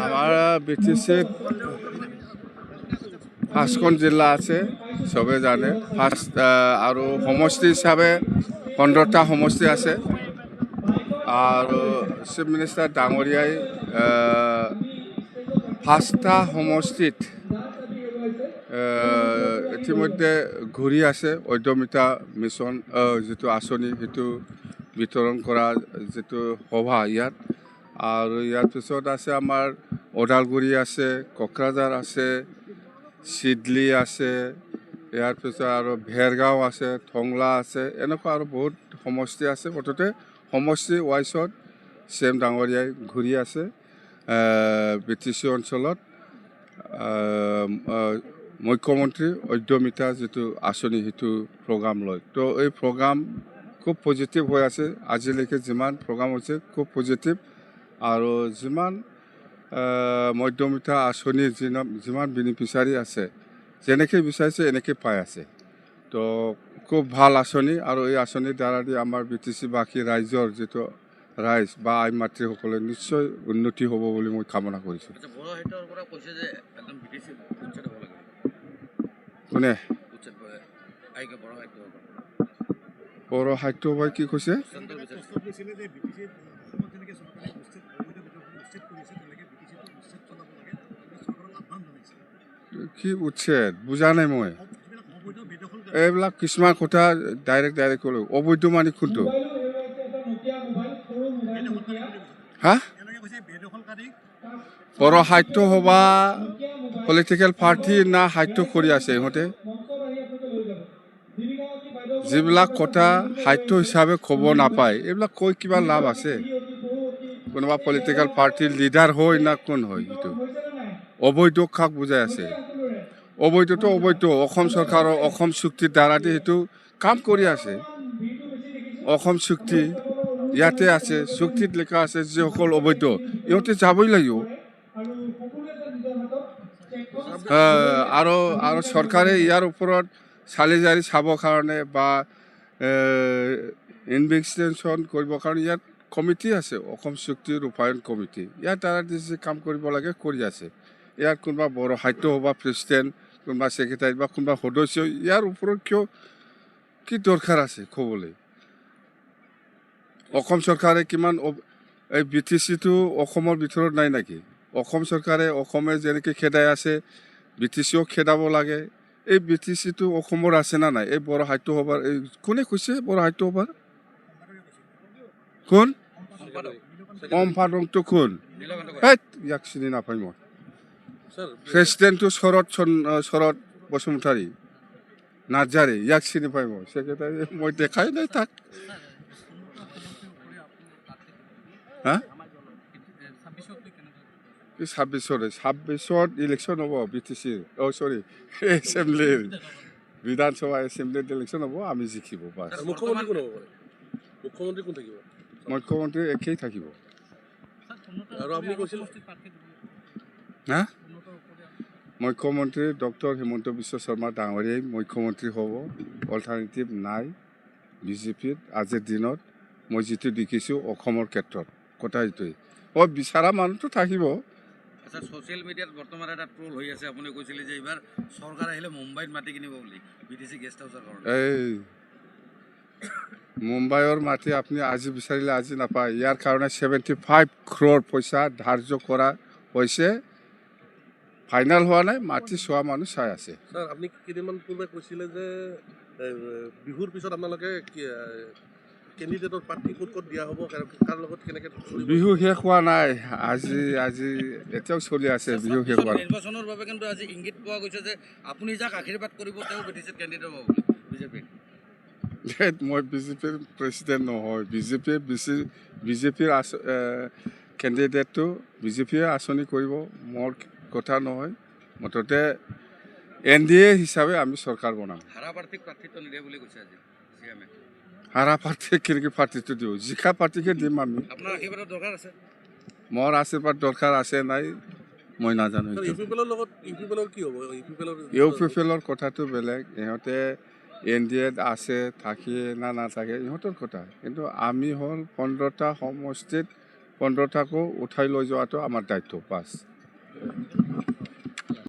আমাৰ BTCত 5খন জিলা আছে, চবে জানে। আৰু সমষ্টি হিচাপে 15টা সমষ্টি আছে। আৰু চিফ মিনিষ্টাৰ ডাঙৰীয়াই 5টা সমষ্টিত ইতিমধ্যে ঘূৰি আছে। উদ্যমিতা মিছন যিটো আঁচনি সেইটো বিতৰণ কৰা যিটো সভা ইয়াত। আৰু ইয়াৰ পিছত আছে আমাৰ ওদালগুৰি আছে, কোকৰাঝাৰ আছে, চিডলি আছে, ইয়াৰ পিছত আৰু ভেৰগাঁও আছে, টংলা আছে, এনেকুৱা আৰু বহুত সমষ্টি আছে। মুঠতে সমষ্টি ৱাইজত CM ডাঙৰীয়াই ঘূৰি আছে BTC অঞ্চলত। মুখ্যমন্ত্ৰী উদ্যমিতা যিটো আঁচনি সেইটো প্ৰগ্ৰাম লয়। তো এই প্ৰগ্ৰাম খুব পজিটিভ হৈ আছে। আজিলৈকে যিমান প্ৰগ্ৰাম হৈছে খুব পজিটিভ। আৰু যিমান মধ্যমিতা আঁচনিৰ যিমান বেনিফিচিয়াৰী আছে, যেনেকৈ বিচাৰিছে এনেকৈ পাই আছে। তো খুব ভাল আঁচনি। আৰু এই আঁচনিৰ দ্বাৰা দি আমাৰ BTC-বাসী ৰাইজৰ যিটো ৰাইজ বা আই মাতৃসকলে নিশ্চয় উন্নতি হ'ব বুলি মই কামনা কৰিছোঁ। কোনে বড়ো সাহিত্য সভাই কি কৈছে? কি উচ্ছেদ বুজা নাই মই। এইবিলাক কিছুমান কথা ডাইৰেক্ট ক'লো। অবৈধ মানে কোনটো? হা? বড়ো সাহিত্য সভা পলিটিকেল পাৰ্টি না সাহিত্য কৰি আছে ইহঁতে? যিবিলাক কথা সাহিত্য হিচাপে ক'ব নাপায়, এইবিলাক কৈ কিবা লাভ আছে? কোনোবা পলিটিকেল পাৰ্টিৰ লিডাৰ হয় না কোন হয়? সেইটো অবৈধ কাক বুজাই আছে? অবৈধটো অবৈধ। অসম চৰকাৰৰ অসম চুক্তিৰ দ্বাৰা দি সেইটো কাম কৰি আছে। অসম চুক্তি ইয়াতে আছে, চুক্তিত লিখা আছে যিসকল অবৈধ ইহঁতে যাবই লাগিব। আৰু চৰকাৰে ইয়াৰ ওপৰত চালি জাৰি চাবৰ কাৰণে বা ইনভেষ্টিগেশ্যন কৰিবৰ কাৰণে ইয়াত কমিটি আছে, অসম চুক্তি ৰূপায়ণ কমিটি। ইয়াৰ দ্বাৰা যি কাম কৰিব লাগে কৰি আছে। ইয়াত কোনোবা বড়ো সাহিত্য সভা প্ৰেচিডেণ্ট, কোনোবা ছেক্ৰেটাৰী বা কোনোবা সদস্য ইয়াৰ ওপৰত কি দৰকাৰ আছে ক'বলৈ? অসম চৰকাৰে কিমান এই BTCটো অসমৰ ভিতৰত নাই নেকি? অসম চৰকাৰে অসমে যেনেকৈ খেদাই আছে BTCও খেদাব লাগে। এই BTCটো অসমৰ আছে না নাই? এই বড়ো সাহিত্য সভাৰ এই কোনে কৈছে বড়ো সাহিত্য সভাৰ? কোন সম্পাদকটো কোন? ইয়াক চিনি নাপায় মই। প্ৰেচিডেণ্টটো শৰৎ বসুমতাৰী নাৰ্জাৰী, ইয়াক চিনি পাই মই। ছেক্ৰেটাৰী মই দেখাই নাই তাক। হা? 26ত ইলেকশ্যন হ'ব BTCৰ। এছেম্বলিৰ বিধানসভা এছেম্বলিৰ ইলেকশ্যন হ'ব, আমি জিকিব। মুখ্যমন্ত্ৰী একেই থাকিব। হা? মুখ্যমন্ত্ৰী ডক্টৰ হিমন্ত বিশ্ব শৰ্মা ডাঙৰীয়াই মুখ্যমন্ত্ৰী হ'ব। অল্টাৰনেটিভ নাই BJPত আজিৰ দিনত। মই যিটো দেখিছোঁ অসমৰ ক্ষেত্ৰত কথা এইটোৱেই। বিচৰা মানুহটো থাকিব। আচ্ছা, ছ'চিয়েল মিডিয়াত বৰ্তমান এটা ট্ৰল হৈ আছে। আপুনি কৈছিলে যে এইবাৰ চৰকাৰ আহিলে মুম্বাইত মাটি কিনিব বুলি BTC গেষ্ট হাউচৰ কাৰণে। এই মুম্বাইৰ মাটি আপুনি আজি বিচাৰিলে আজি নাপায়। ইয়াৰ কাৰণে 75 crore পইচা ধাৰ্য কৰা হৈছে। ফাইনেল হোৱা নাই, মাটি চোৱা মানুহ চাই আছে। ছাৰ, আপুনি কেইদিনমান পূৰ্বে কৈছিলে যে বিহুৰ পিছত আপোনালোকে কেণ্ডিডেটৰ প্ৰাৰ্থী ক'ত দিয়া হ'ব, কাৰ লগত কেনেকৈ? বিহু শেষ হোৱা নাই। আজি এতিয়াও চলি আছে বিহু শেষ হোৱা নাই। নিৰ্বাচনৰ বাবে কিন্তু আজি ইংগিত পোৱা গৈছে যে আপুনি যাক আশীৰ্বাদ কৰিব তেওঁ BTCত কেণ্ডিডেট হ'ব বুলি BJPৰ। মই BJPৰ প্ৰেচিডেণ্ট নহয়। BJPৰ কেণ্ডিডেটটো BJPয়ে আঁচনি কৰিব, মোৰ কথা নহয়। মুঠতে NDA হিচাপে আমি চৰকাৰ বনাম। হাৰা প্ৰাৰ্থীক প্ৰাৰ্থিত্ব নিদিয়ে বুলি কৈছে আজি CMে। হাৰা প্ৰাৰ্থীক কেনেকৈ প্ৰাৰ্থিত্ব দিওঁ? জিকা প্ৰাৰ্থীকে দিম আমি। আপোনাৰ আশীৰ্বাদৰ দৰকাৰ আছে? মোৰ আশীৰ্বাদ দৰকাৰ আছে নাই মই নাজানো। UPPৰ কথাটো বেলেগ। ইহঁতে NDAত আছে, থাকে না নাথাকে ইহঁতৰ কথা। কিন্তু আমি হ'ল 15টা সমষ্টিত 15টাকো উঠাই লৈ যোৱাটো আমাৰ দায়িত্ব বাছ